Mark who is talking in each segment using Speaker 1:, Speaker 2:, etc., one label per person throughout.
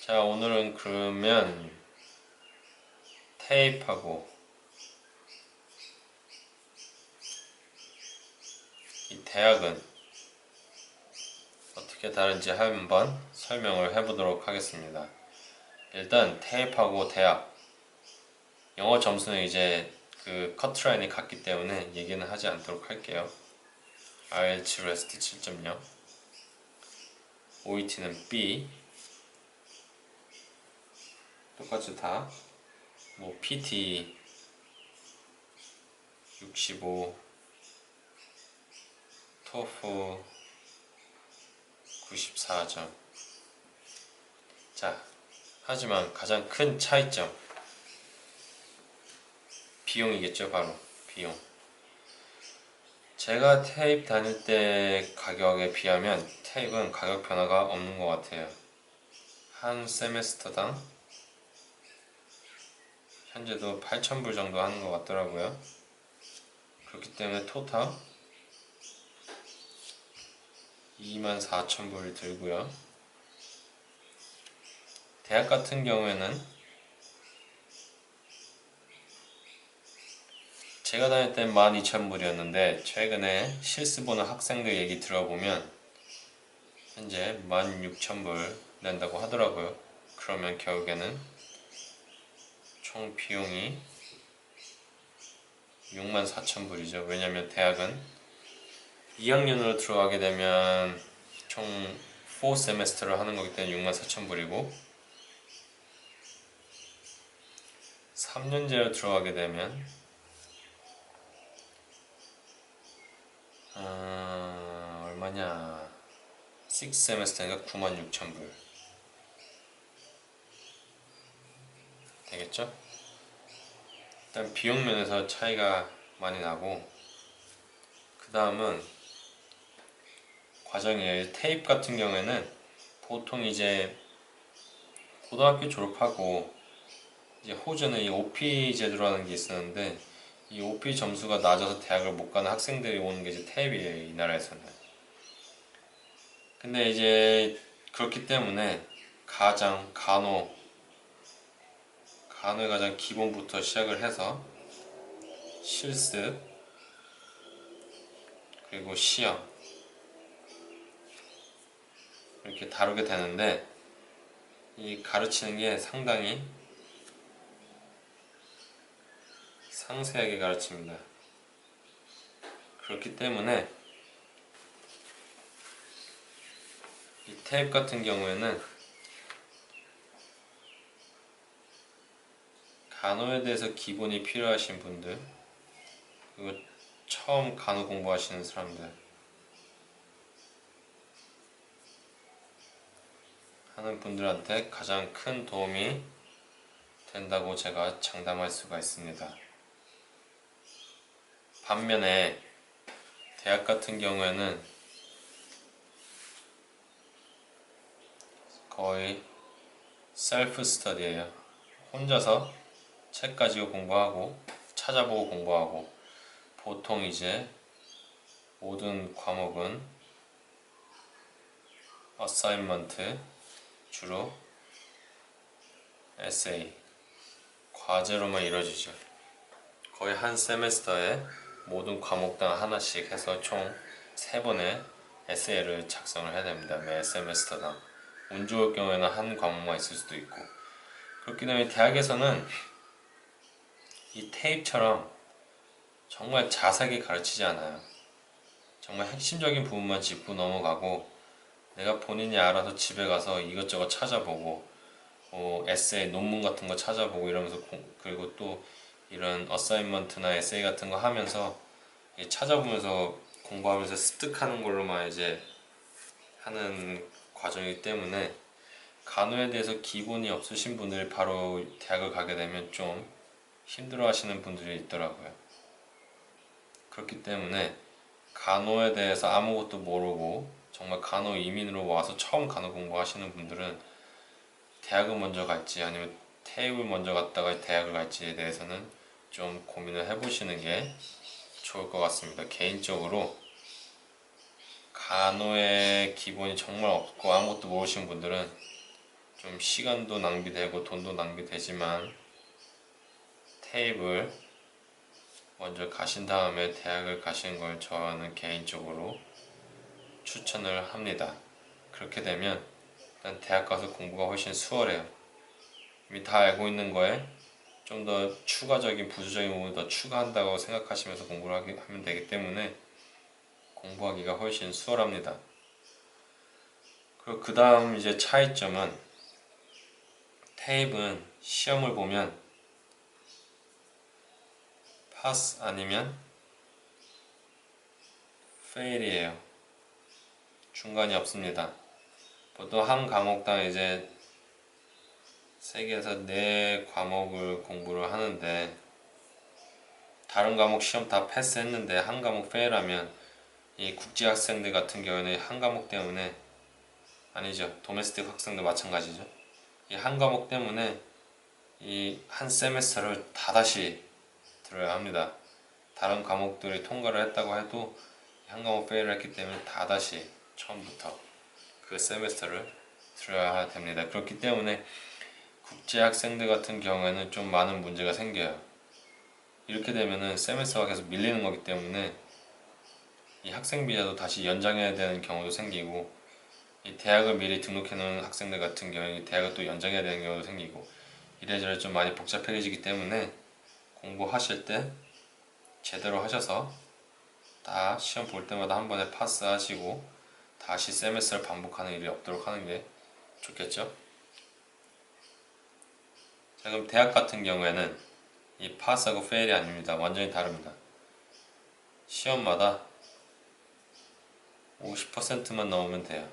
Speaker 1: 자, 오늘은 그러면 테이프하고 이 대학은 어떻게 다른지 한번 설명을 해보도록 하겠습니다. 일단 테이프하고 대학, 영어 점수는 이제 그 커트라인이 같기 때문에 얘기는 하지 않도록 할게요. IELTS REST 7.0, OET는 B, 똑같이 다 뭐 PT 65, 토프 94점. 자, 하지만 가장 큰 차이점, 비용이겠죠. 바로 비용. 제가 테이프 다닐 때 가격에 비하면 테이프는 가격 변화가 없는 것 같아요. 한 세메스터당 현재도 8,000불 정도 하는 것 같더라고요. 그렇기 때문에 토탈 24,000불이 들고요. 대학 같은 경우에는 제가 다닐 땐 12,000불이었는데 최근에 실습 보는 학생들 얘기 들어보면 현재 16,000불 낸다고 하더라고요. 그러면 결국에는 총 비용이 64,000불이죠. 왜냐면 대학은 2학년으로 들어가게 되면 총 4세메스터를 하는 거기 때문에 64,000불이고 3년제로 들어가게 되면 얼마냐, 6세메스터니까 96,000불 되겠죠? 일단 비용 면에서 차이가 많이 나고, 그 다음은 과정이에요. 테이프 같은 경우에는 보통 이제 고등학교 졸업하고 이제 호주는 이 OP 제도라는 게 있었는데 이 OP 점수가 낮아서 대학을 못 가는 학생들이 오는 게 이제 테이프예요, 이 나라에서는. 근데 이제 그렇기 때문에 가장 간호의 가장 기본부터 시작을 해서 실습 그리고 시험 이렇게 다루게 되는데, 이 가르치는 게 상당히 상세하게 가르칩니다. 그렇기 때문에 이 테이프 같은 경우에는 간호에 대해서 기본이 필요하신 분들, 그리고 처음 간호 공부하시는 사람들 하는 분들한테 가장 큰 도움이 된다고 제가 장담할 수가 있습니다. 반면에 대학 같은 경우에는 거의 셀프 스터디예요. 혼자서 책 가지고 공부하고 찾아보고 공부하고, 보통 이제 모든 과목은 어사인먼트, 주로 에세이, 과제로만 이루어지죠. 거의 한 세메스터에 모든 과목당 하나씩 해서 총 3번의 에세이를 작성을 해야 됩니다. 매 세메스터당. 운 좋을 경우에는 한 과목만 있을 수도 있고. 그렇기 때문에 대학에서는 이 테이프처럼 정말 자세하게 가르치지 않아요. 정말 핵심적인 부분만 짚고 넘어가고, 내가 본인이 알아서 집에 가서 이것저것 찾아보고 에세이, 논문 같은 거 찾아보고 이러면서 그리고 또 이런 어사인먼트나 에세이 같은 거 하면서 찾아보면서 공부하면서 습득하는 걸로만 이제 하는 과정이기 때문에 간호에 대해서 기본이 없으신 분들이 바로 대학을 가게 되면 좀 힘들어 하시는 분들이 있더라고요. 그렇기 때문에 간호에 대해서 아무것도 모르고 정말 간호 이민으로 와서 처음 간호 공부하시는 분들은 대학을 먼저 갈지 아니면 테이프를 먼저 갔다가 대학을 갈지에 대해서는 좀 고민을 해보시는 게 좋을 것 같습니다. 개인적으로 간호의 기본이 정말 없고 아무것도 모르시는 분들은 좀 시간도 낭비되고 돈도 낭비되지만 테이블 먼저 가신 다음에 대학을 가시는 걸 저는 개인적으로 추천을 합니다. 그렇게 되면 일단 대학 가서 공부가 훨씬 수월해요. 이미 다 알고 있는 거에 좀 더 추가적인 부수적인 부분을 더 추가한다고 생각하시면서 공부를 하면 되기 때문에 공부하기가 훨씬 수월합니다. 그리고 그 다음 이제 차이점은 테이프는 시험을 보면 파스 아니면 페일이에요. 중간이 없습니다. 보통 한 과목당 이제 3개에서 4과목을 공부를 하는데 다른 과목 시험 다 패스했는데 한 과목 페일하면 이 국제 학생들 같은 경우에는 한 과목 때문에 아니죠. 도메스틱 학생도 마찬가지죠. 이 한 과목 때문에 이 한 세메스터를 다 다시 들어야 합니다. 다른 과목들이 통과를 했다고 해도 한 과목 페일을 했기 때문에 다 다시 처음부터 그 세메스터를 들어야 됩니다. 그렇기 때문에 국제 학생들 같은 경우에는 좀 많은 문제가 생겨요. 이렇게 되면은 세메스터가 계속 밀리는 거기 때문에 이 학생 비자도 다시 연장해야 되는 경우도 생기고 이 대학을 미리 등록해 놓은 학생들 같은 경우에 대학을 또 연장해야 되는 경우도 생기고 이래저래 좀 많이 복잡해지기 때문에 공부하실 때 제대로 하셔서 다 시험 볼 때마다 한 번에 파스하시고 다시 세메스터를 반복하는 일이 없도록 하는 게 좋겠죠. 자, 그럼 대학 같은 경우에는 이 파스하고 페일이 아닙니다. 완전히 다릅니다. 시험마다 50%만 넘으면 돼요.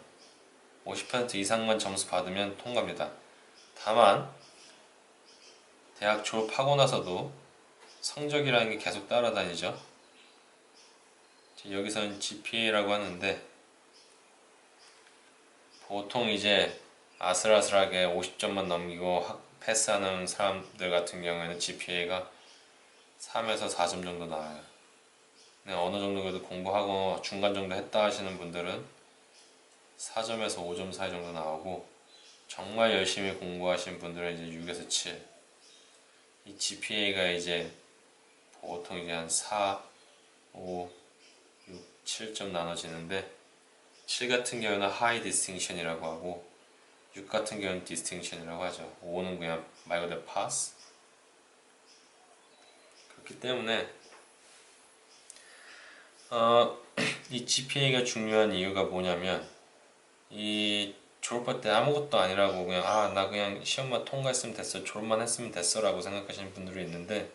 Speaker 1: 50% 이상만 점수 받으면 통과입니다. 다만 대학 졸업하고 나서도 성적이라는 게 계속 따라다니죠. 여기서는 GPA라고 하는데 보통 이제 아슬아슬하게 50점만 넘기고 패스하는 사람들 같은 경우에는 GPA가 3에서 4점 정도 나와요. 어느 정도 그래도 공부하고 중간 정도 했다 하시는 분들은 4점에서 5점 사이 정도 나오고 정말 열심히 공부하신 분들은 이제 6에서 7. 이 GPA가 이제 보통 이제 한 4, 5, 6, 7점 나눠지는데 7 같은 경우는 하이 디스팅션이라고 하고 6 같은 경우는 디스팅션이라고 하죠. 5는 그냥 말 그대로 파스. 그렇기 때문에 이 GPA가 중요한 이유가 뭐냐면 이 졸업할 때 아무것도 아니라고 그냥 나 그냥 시험만 통과했으면 됐어, 졸업만 했으면 됐어 라고 생각하시는 분들이 있는데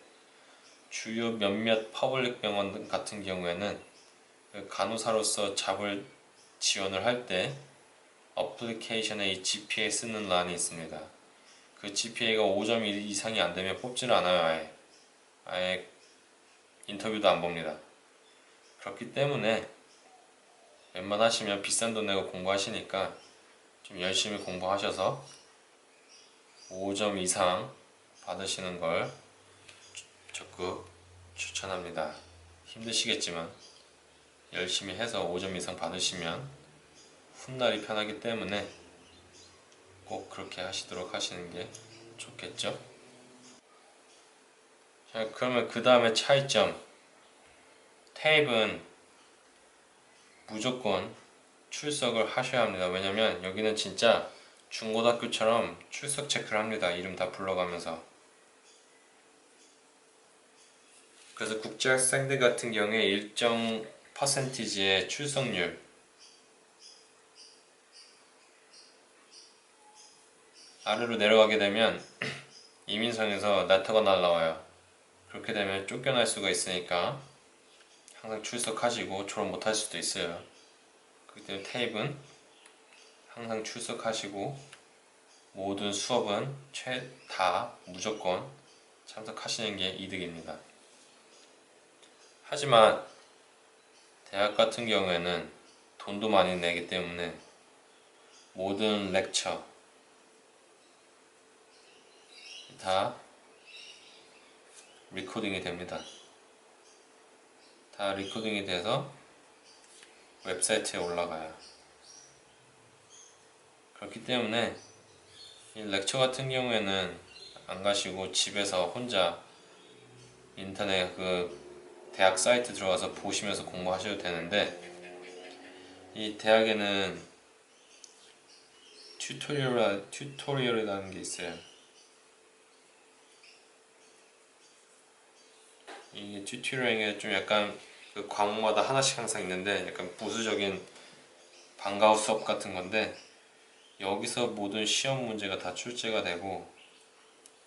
Speaker 1: 주요 몇몇 퍼블릭 병원 같은 경우에는 간호사로서 잡을 지원을 할 때 어플리케이션에 이 GPA 쓰는 란이 있습니다. 그 GPA가 5점 이상이 안 되면 뽑지를 않아요. 아예 인터뷰도 안 봅니다. 그렇기 때문에 웬만하시면 비싼 돈 내고 공부하시니까 좀 열심히 공부하셔서 5점 이상 받으시는 걸 적극 추천합니다. 힘드시겠지만 열심히 해서 5점 이상 받으시면 훗날이 편하기 때문에 꼭 그렇게 하시도록 하시는 게 좋겠죠. 자, 그러면 그 다음에 차이점. 테이프는 무조건 출석을 하셔야 합니다. 왜냐면 여기는 진짜 중고등학교처럼 출석 체크를 합니다. 이름 다 불러가면서. 그래서 국제학생들 같은 경우에 일정 퍼센티지의 출석률 아래로 내려가게 되면 이민성에서 나터가 날라와요. 그렇게 되면 쫓겨날 수가 있으니까 항상 출석하시고 졸업 못할 수도 있어요. 그렇기 때문에 테이프는 항상 출석하시고 모든 수업은 다 무조건 참석하시는 게 이득입니다. 하지만 대학 같은 경우에는 돈도 많이 내기 때문에 모든 렉처 다 리코딩이 됩니다. 다 리코딩이 돼서 웹사이트에 올라가요. 그렇기 때문에 이 렉처 같은 경우에는 안 가시고 집에서 혼자 인터넷 그 대학 사이트 들어가서 보시면서 공부하셔도 되는데, 이 대학에는 튜토리얼이라는 게 있어요. 이 튜토리얼에 좀 약간 그 과목마다 하나씩 항상 있는데 약간 부수적인 방과후 수업 같은 건데, 여기서 모든 시험 문제가 다 출제가 되고,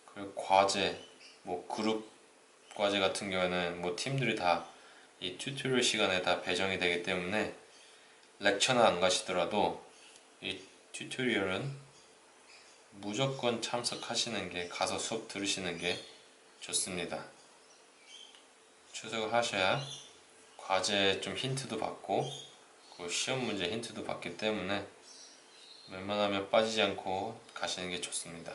Speaker 1: 그리고 과제, 뭐 그룹 과제 같은 경우에는 뭐 팀들이 다 이 튜토리얼 시간에 다 배정이 되기 때문에 렉처는 안 가시더라도 이 튜토리얼은 무조건 참석하시는 게, 가서 수업 들으시는 게 좋습니다. 출석을 하셔야 과제 좀 힌트도 받고 그 시험 문제 힌트도 받기 때문에 웬만하면 빠지지 않고 가시는 게 좋습니다.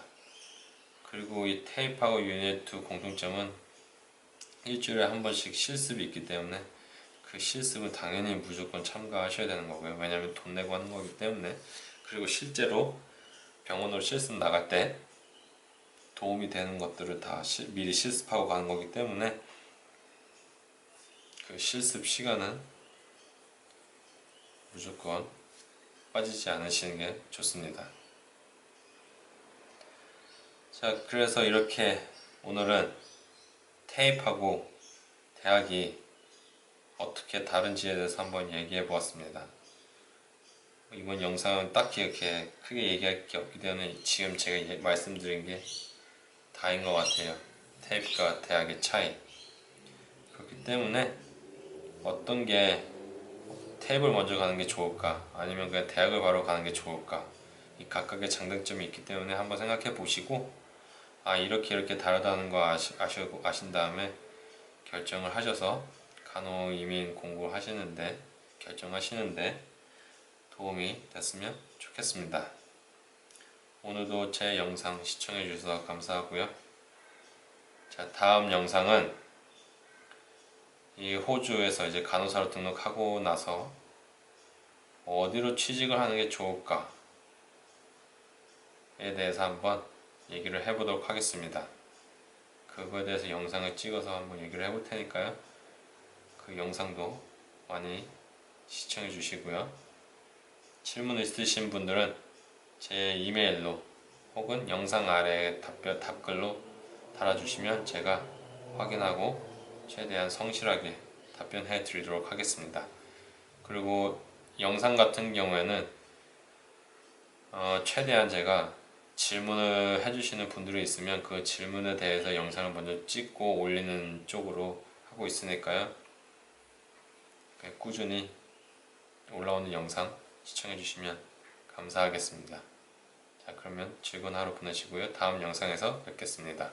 Speaker 1: 그리고 이 테이프하고 유닛 2 공통점은 일주일에 한 번씩 실습이 있기 때문에 그 실습은 당연히 무조건 참가하셔야 되는 거고요. 왜냐하면 돈 내고 하는 거기 때문에. 그리고 실제로 병원으로 실습 나갈 때 도움이 되는 것들을 다 미리 실습하고 가는 거기 때문에 그 실습 시간은 무조건 빠지지 않으시는 게 좋습니다. 자, 그래서 이렇게 오늘은 테이프하고 대학이 어떻게 다른지에 대해서 한번 얘기해 보았습니다. 이번 영상은 딱히 이렇게 크게 얘기할 게 없기 때문에 지금 제가 말씀드린 게 다인 것 같아요. 테이프와 대학의 차이. 그렇기 때문에 어떤 게 테이프를 먼저 가는 게 좋을까, 아니면 그냥 대학을 바로 가는 게 좋을까, 이 각각의 장단점이 있기 때문에 한번 생각해 보시고, 아 이렇게 다르다는 거 아신 다음에 결정을 하셔서 간호 이민 공부를 하시는데, 결정하시는데 도움이 됐으면 좋겠습니다. 오늘도 제 영상 시청해 주셔서 감사하고요. 자, 다음 영상은 이 호주에서 이제 간호사로 등록하고 나서 어디로 취직을 하는 게 좋을까에 대해서 한번 얘기를 해보도록 하겠습니다. 그거에 대해서 영상을 찍어서 한번 얘기를 해볼 테니까요. 그 영상도 많이 시청해 주시고요. 질문 있으신 분들은 제 이메일로 혹은 영상 아래 답글로 달아주시면 제가 확인하고 최대한 성실하게 답변해 드리도록 하겠습니다. 그리고 영상 같은 경우에는 최대한 제가 질문을 해주시는 분들이 있으면 그 질문에 대해서 영상을 먼저 찍고 올리는 쪽으로 하고 있으니까요. 꾸준히 올라오는 영상 시청해 주시면 감사하겠습니다. 자, 그러면 즐거운 하루 보내시고요. 다음 영상에서 뵙겠습니다.